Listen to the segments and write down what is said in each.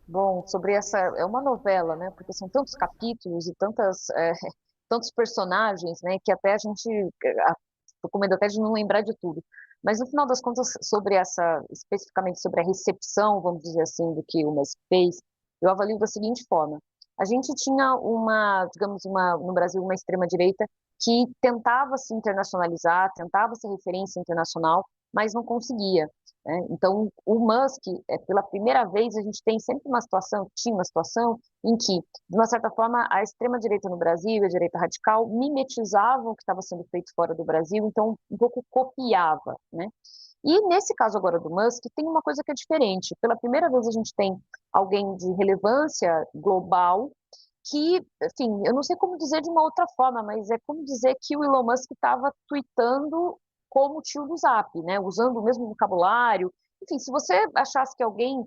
Bom, sobre essa, é uma novela, né? Porque são tantos capítulos e tantos personagens, né? Que até a gente, tô com medo até de não lembrar de tudo. Mas no final das contas, sobre essa, especificamente sobre a recepção, vamos dizer assim, do que o Musk fez, eu avalio da seguinte forma: a gente tinha uma, digamos, no Brasil, uma extrema-direita que tentava se internacionalizar, tentava ser referência internacional, mas não conseguia, né? Então, o Musk, pela primeira vez, a gente tem sempre uma situação, tinha uma situação em que, de uma certa forma, a extrema-direita no Brasil e a direita radical mimetizavam o que estava sendo feito fora do Brasil, então um pouco copiava, né? E nesse caso agora do Musk, tem uma coisa que é diferente. Pela primeira vez a gente tem alguém de relevância global que, assim, eu não sei como dizer de uma outra forma, mas é como dizer que o Elon Musk estava tweetando como o tio do Zap, né? Usando o mesmo vocabulário. Enfim, se você achasse que alguém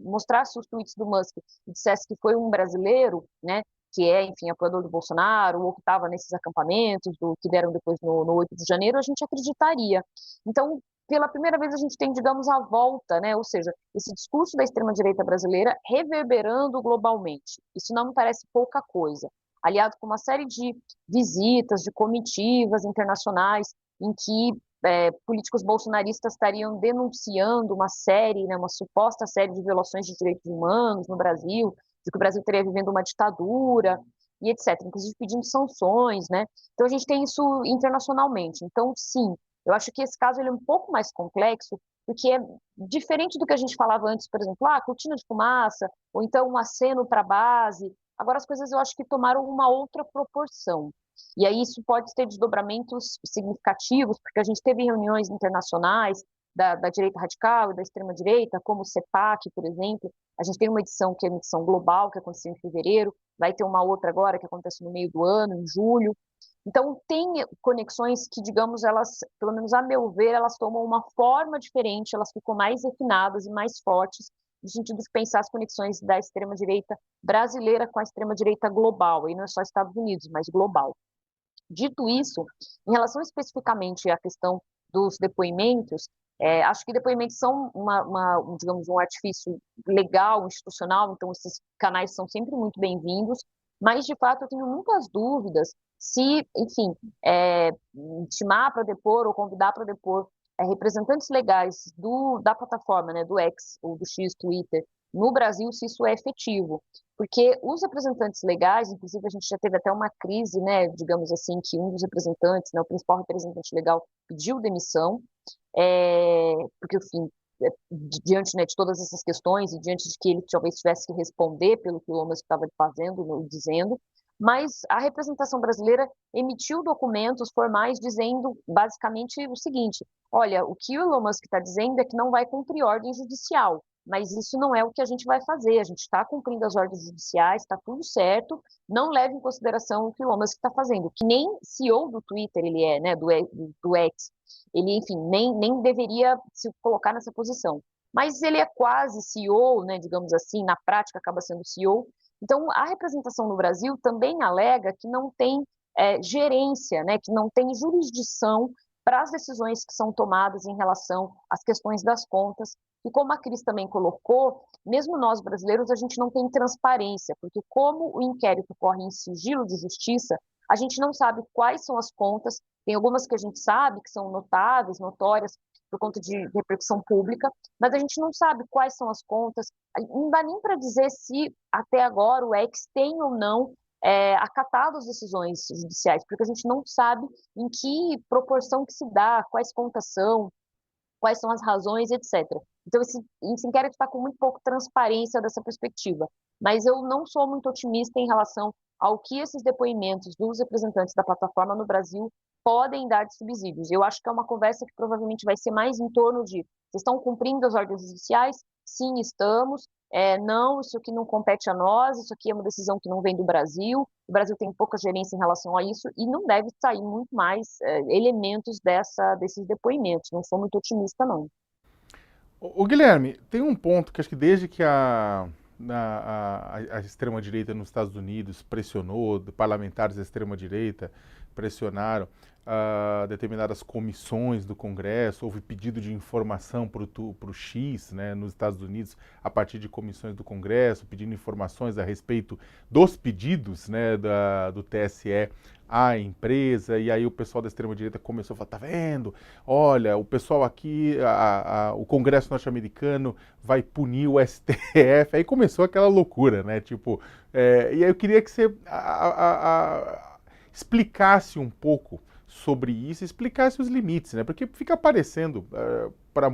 mostrasse os tweets do Musk e dissesse que foi um brasileiro, né? Que é, enfim, apoiador do Bolsonaro, ou que estava nesses acampamentos que deram depois no 8 de janeiro, a gente acreditaria. Então, pela primeira vez, a gente tem, digamos, a volta, né? Ou seja, esse discurso da extrema-direita brasileira reverberando globalmente. Isso não me parece pouca coisa. Aliado com uma série de visitas, de comitivas internacionais, em que políticos bolsonaristas estariam denunciando uma série, né, uma suposta série de violações de direitos humanos no Brasil, de que o Brasil estaria vivendo uma ditadura, e etc., inclusive pedindo sanções, né? Então a gente tem isso internacionalmente. Então, sim, eu acho que esse caso ele é um pouco mais complexo, porque é diferente do que a gente falava antes, por exemplo, cortina de fumaça, ou então um aceno para a base. Agora as coisas eu acho que tomaram uma outra proporção. E aí isso pode ter desdobramentos significativos, porque a gente teve reuniões internacionais da direita radical e da extrema-direita, como o CEPAC, por exemplo. A gente tem uma edição que é uma edição global, que aconteceu em fevereiro, vai ter uma outra agora que acontece no meio do ano, em julho. Então, tem conexões que, digamos, elas, pelo menos a meu ver, elas tomam uma forma diferente, elas ficam mais refinadas e mais fortes, no sentido de pensar as conexões da extrema-direita brasileira com a extrema-direita global, e não é só Estados Unidos, mas global. Dito isso, em relação especificamente à questão dos depoimentos, acho que depoimentos são digamos, um artifício legal, institucional, então esses canais são sempre muito bem-vindos, mas de fato eu tenho muitas dúvidas se, enfim, intimar para depor ou convidar para depor representantes legais da plataforma, né, do X ou do X Twitter, no Brasil, se isso é efetivo. Porque os representantes legais, inclusive a gente já teve até uma crise, né, digamos assim, que um dos representantes, né, o principal representante legal, pediu demissão, porque, enfim, diante, né, de todas essas questões e diante de que ele talvez tivesse que responder pelo que o Elon Musk estava fazendo, dizendo, mas a representação brasileira emitiu documentos formais dizendo basicamente o seguinte: olha, o que o Elon Musk está dizendo é que não vai cumprir ordem judicial, mas isso não é o que a gente vai fazer. A gente está cumprindo as ordens judiciais, está tudo certo, não leve em consideração o que o Elon Musk está fazendo, que nem CEO do Twitter ele é, né, do X. Ele, enfim, nem deveria se colocar nessa posição. Mas ele é quase CEO, né, digamos assim, na prática acaba sendo CEO. Então, a representação no Brasil também alega que não tem gerência, né, que não tem jurisdição para as decisões que são tomadas em relação às questões das contas. E como a Cris também colocou, mesmo nós brasileiros, a gente não tem transparência, porque como o inquérito corre em sigilo de justiça, a gente não sabe quais são as contas. Tem algumas que a gente sabe que são notáveis, notórias, por conta de repercussão pública, mas a gente não sabe quais são as contas. Não dá nem para dizer se até agora o ex tem ou não acatado as decisões judiciais, porque a gente não sabe em que proporção que se dá, quais contas são, quais são as razões, etc. Então, esse inquérito está com muito pouco transparência dessa perspectiva. Mas eu não sou muito otimista em relação ao que esses depoimentos dos representantes da plataforma no Brasil podem dar de subsídios. Eu acho que é uma conversa que provavelmente vai ser mais em torno de: vocês estão cumprindo as ordens judiciais? Sim, estamos. Não, isso aqui não compete a nós, isso aqui é uma decisão que não vem do Brasil, o Brasil tem pouca gerência em relação a isso e não deve sair muito mais elementos desses depoimentos. Não sou muito otimista, não. O Guilherme, tem um ponto que acho que desde que a extrema-direita nos Estados Unidos pressionou, parlamentares da extrema-direita pressionaram, determinadas comissões do Congresso, houve pedido de informação para o X, né, nos Estados Unidos, a partir de comissões do Congresso, pedindo informações a respeito dos pedidos, né, do TSE à empresa, e aí o pessoal da extrema-direita começou a falar, tá vendo? Olha, o pessoal aqui, o Congresso norte-americano vai punir o STF, aí começou aquela loucura, né, tipo, e aí eu queria que você explicasse um pouco sobre isso, explicasse os limites, né? Porque fica aparecendo para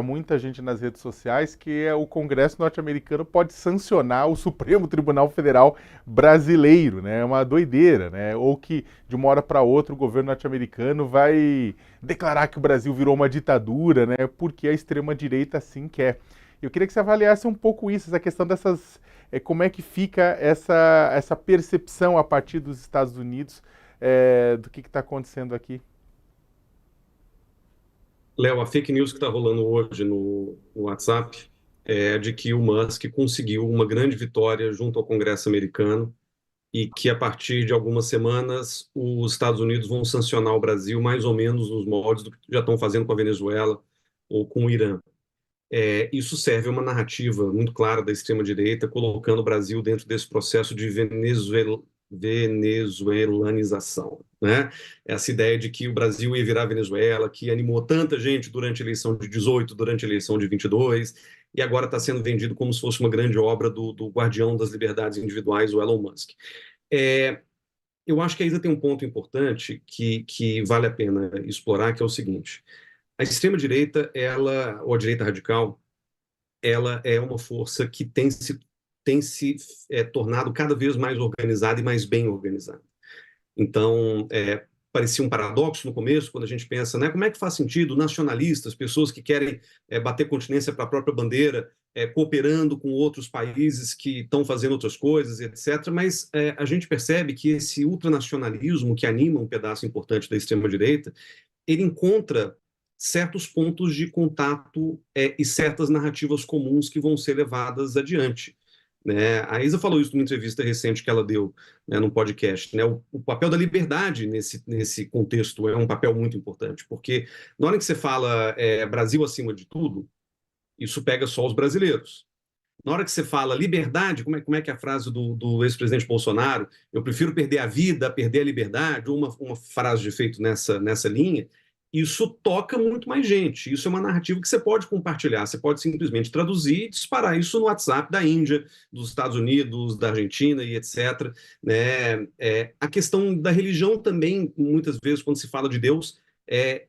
muita gente nas redes sociais que o Congresso norte-americano pode sancionar o Supremo Tribunal Federal brasileiro, né? É uma doideira, né? Ou que de uma hora para outra o governo norte-americano vai declarar que o Brasil virou uma ditadura, né? Porque a extrema-direita assim quer. Eu queria que você avaliasse um pouco isso, essa questão dessas, como é que fica essa percepção a partir dos Estados Unidos do que está acontecendo aqui. Léo, a fake news que está rolando hoje no WhatsApp é de que o Musk conseguiu uma grande vitória junto ao Congresso americano e que, a partir de algumas semanas, os Estados Unidos vão sancionar o Brasil mais ou menos nos moldes do que já estão fazendo com a Venezuela ou com o Irã. Isso serve a uma narrativa muito clara da extrema-direita, colocando o Brasil dentro desse processo de venezuelanização, né? Essa ideia de que o Brasil ia virar Venezuela, que animou tanta gente durante a eleição de 18, durante a eleição de 22, e agora está sendo vendido como se fosse uma grande obra do guardião das liberdades individuais, o Elon Musk. Eu acho que a Isa tem um ponto importante que vale a pena explorar, que é o seguinte: a extrema-direita, ou a direita radical, ela é uma força que tem se tornado cada vez mais organizada e mais bem organizada. Então, parecia um paradoxo no começo, quando a gente pensa, né, como é que faz sentido nacionalistas, pessoas que querem bater continência para a própria bandeira, cooperando com outros países que estão fazendo outras coisas, etc. Mas a gente percebe que esse ultranacionalismo que anima um pedaço importante da extrema-direita, ele encontra certos pontos de contato e certas narrativas comuns que vão ser levadas adiante. Né? A Isa falou isso numa entrevista recente que ela deu, né, num podcast. Né? O papel da liberdade nesse contexto é um papel muito importante, porque na hora que você fala Brasil acima de tudo, isso pega só os brasileiros. Na hora que você fala liberdade, como é que é a frase do ex-presidente Bolsonaro? Eu prefiro perder a vida, perder a liberdade, ou uma frase de efeito nessa linha. Isso toca muito mais gente. Isso é uma narrativa que você pode compartilhar. Você pode simplesmente traduzir e disparar isso no WhatsApp da Índia, dos Estados Unidos, da Argentina e etc. Né? A questão da religião também, muitas vezes, quando se fala de Deus,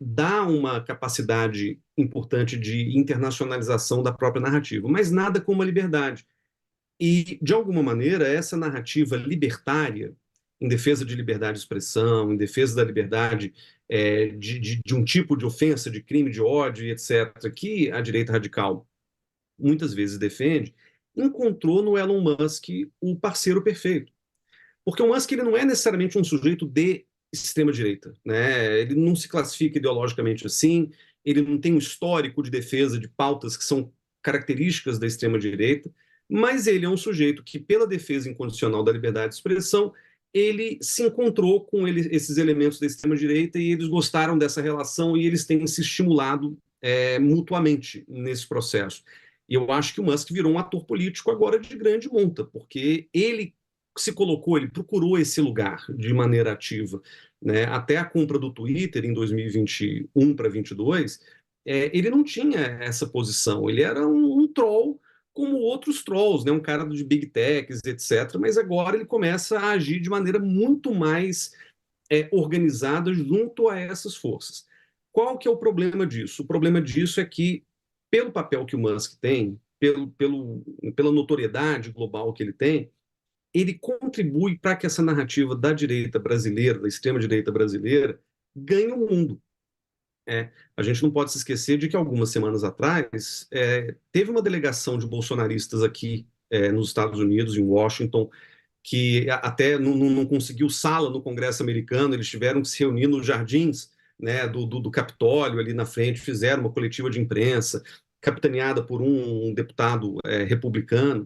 dá uma capacidade importante de internacionalização da própria narrativa, mas nada como a liberdade. E, de alguma maneira, essa narrativa libertária, em defesa de liberdade de expressão, em defesa da liberdade de um tipo de ofensa, de crime, de ódio, etc., que a direita radical muitas vezes defende, encontrou no Elon Musk o parceiro perfeito. Porque o Musk ele não é necessariamente um sujeito de extrema-direita, né? Ele não se classifica ideologicamente assim, ele não tem um histórico de defesa de pautas que são características da extrema-direita, mas ele é um sujeito que, pela defesa incondicional da liberdade de expressão, ele se encontrou com esses elementos da extrema-direita e eles gostaram dessa relação e eles têm se estimulado mutuamente nesse processo. E eu acho que o Musk virou um ator político agora de grande monta, porque ele se colocou, ele procurou esse lugar de maneira ativa. Né? Até a compra do Twitter em 2021 para 2022, ele não tinha essa posição, ele era um troll como outros trolls, né? Um cara de big techs, etc. Mas agora ele começa a agir de maneira muito mais organizada junto a essas forças. Qual que é o problema disso? O problema disso é que, pelo papel que o Musk tem, pela notoriedade global que ele contribui para que essa narrativa da direita brasileira, da extrema-direita brasileira, ganhe o mundo. A gente não pode se esquecer de que algumas semanas atrás teve uma delegação de bolsonaristas aqui nos Estados Unidos, em Washington, que até não conseguiu sala no Congresso americano, eles tiveram que se reunir nos jardins, né, do Capitólio, ali na frente, fizeram uma coletiva de imprensa, capitaneada por um deputado republicano.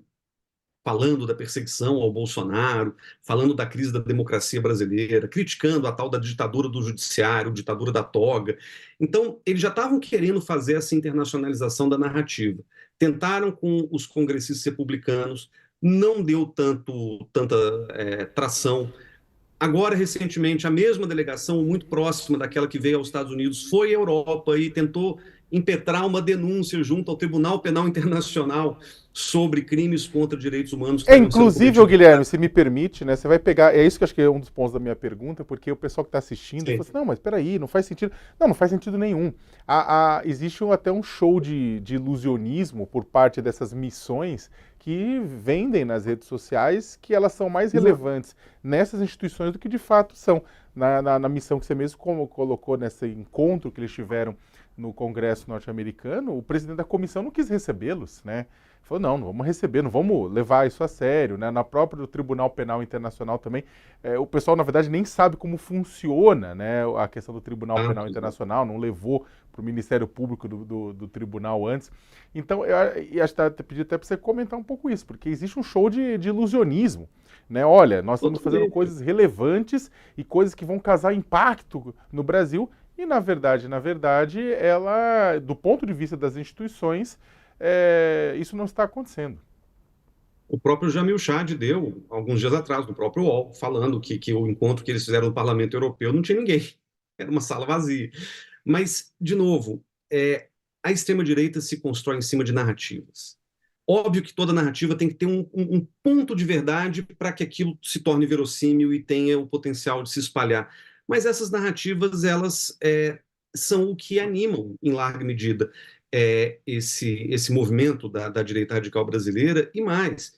falando da perseguição ao Bolsonaro, falando da crise da democracia brasileira, criticando a tal da ditadura do judiciário, ditadura da toga. Então, eles já estavam querendo fazer essa internacionalização da narrativa. Tentaram com os congressistas republicanos, não deu tanta tração. Agora, recentemente, a mesma delegação, muito próxima daquela que veio aos Estados Unidos, foi à Europa e tentou impetrar uma denúncia junto ao Tribunal Penal Internacional sobre crimes contra direitos humanos que estariam sendo Inclusive, cometidos. Guilherme, se me permite, né, você vai pegar, é isso que eu acho que é um dos pontos da minha pergunta, porque o pessoal que está assistindo fala assim, não, mas peraí, não faz sentido. Não faz sentido nenhum. Existe até um show de ilusionismo por parte dessas missões que vendem nas redes sociais que elas são mais relevantes nessas instituições do que de fato são. Na missão que você mesmo colocou nesse encontro que eles tiveram no Congresso norte-americano, o presidente da comissão não quis recebê-los, né? Falou, não vamos receber, não vamos levar isso a sério, né? Na própria Tribunal Penal Internacional também, o pessoal, na verdade, nem sabe como funciona, né, a questão do Tribunal Penal Internacional, não levou para o Ministério Público do Tribunal antes. Então, eu acho que pedi até para você comentar um pouco isso, porque existe um show de ilusionismo, né? Olha, nós estamos fazendo coisas relevantes e coisas que vão causar impacto no Brasil, e na verdade, ela, do ponto de vista das instituições, isso não está acontecendo. O próprio Jamil Chad deu, alguns dias atrás, no próprio UOL, falando que o encontro que eles fizeram no Parlamento Europeu não tinha ninguém, era uma sala vazia. Mas, de novo, a extrema-direita se constrói em cima de narrativas. Óbvio que toda narrativa tem que ter um ponto de verdade para que aquilo se torne verossímil e tenha o potencial de se espalhar. Mas essas narrativas, elas são o que animam, em larga medida, esse movimento da direita radical brasileira. E mais,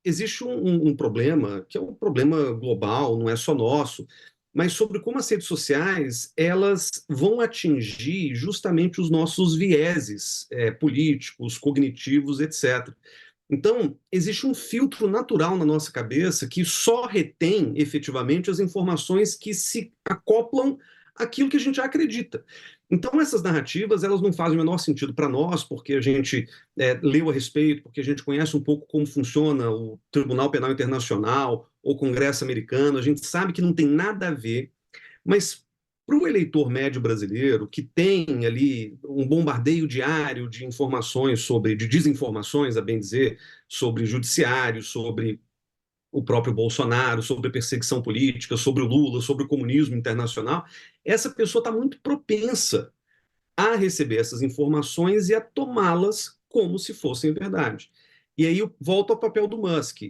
existe um problema, que é um problema global, não é só nosso, mas sobre como as redes sociais elas vão atingir justamente os nossos vieses políticos, cognitivos, etc. Então, existe um filtro natural na nossa cabeça que só retém efetivamente as informações que se acoplam àquilo que a gente já acredita. Então, essas narrativas elas não fazem o menor sentido para nós, porque a gente leu a respeito, porque a gente conhece um pouco como funciona o Tribunal Penal Internacional, ou o Congresso americano, a gente sabe que não tem nada a ver, mas para o eleitor médio brasileiro, que tem ali um bombardeio diário de informações de desinformações, a bem dizer, sobre judiciário, sobre o próprio Bolsonaro, sobre a perseguição política, sobre o Lula, sobre o comunismo internacional, essa pessoa está muito propensa a receber essas informações e a tomá-las como se fossem verdade. E aí eu volto ao papel do Musk.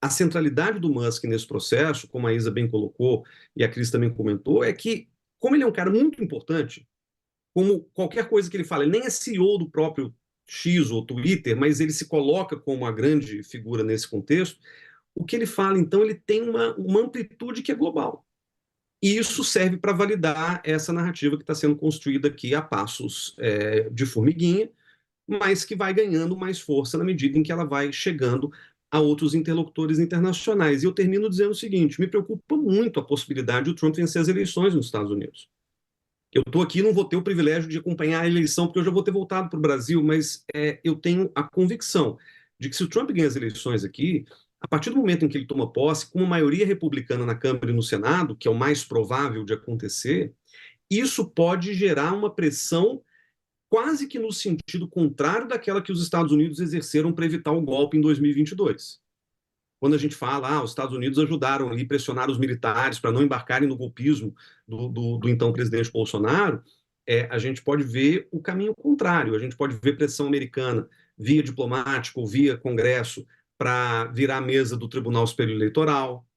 A centralidade do Musk nesse processo, como a Isa bem colocou e a Cris também comentou, é que, como ele é um cara muito importante, como qualquer coisa que ele fala, ele nem é CEO do próprio X ou Twitter, mas ele se coloca como uma grande figura nesse contexto, o que ele fala, então, ele tem uma amplitude que é global. E isso serve para validar essa narrativa que está sendo construída aqui a passos de formiguinha, mas que vai ganhando mais força na medida em que ela vai chegando a outros interlocutores internacionais. E eu termino dizendo o seguinte, me preocupa muito a possibilidade de o Trump vencer as eleições nos Estados Unidos. Eu estou aqui, não vou ter o privilégio de acompanhar a eleição, porque eu já vou ter voltado para o Brasil, mas eu tenho a convicção de que se o Trump ganhar as eleições aqui, a partir do momento em que ele toma posse, com uma maioria republicana na Câmara e no Senado, que é o mais provável de acontecer, isso pode gerar uma pressão quase que no sentido contrário daquela que os Estados Unidos exerceram para evitar o golpe em 2022. Quando a gente fala, os Estados Unidos ajudaram ali, pressionar os militares para não embarcarem no golpismo do então presidente Bolsonaro, a gente pode ver o caminho contrário. A gente pode ver pressão americana via diplomática ou via Congresso para virar a mesa do Tribunal Superior Eleitoral,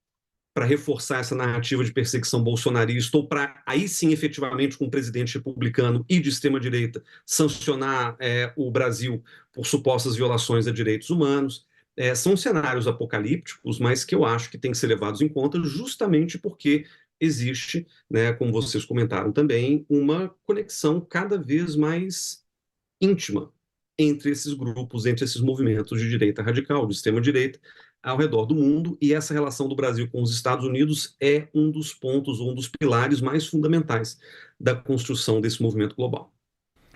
para reforçar essa narrativa de perseguição bolsonarista, ou para, aí sim, efetivamente, com um presidente republicano e de extrema-direita, sancionar o Brasil por supostas violações a direitos humanos. São cenários apocalípticos, mas que eu acho que têm que ser levados em conta justamente porque existe, né, como vocês comentaram também, uma conexão cada vez mais íntima entre esses grupos, entre esses movimentos de direita radical, de extrema-direita, ao redor do mundo, e essa relação do Brasil com os Estados Unidos é um dos pontos, um dos pilares mais fundamentais da construção desse movimento global.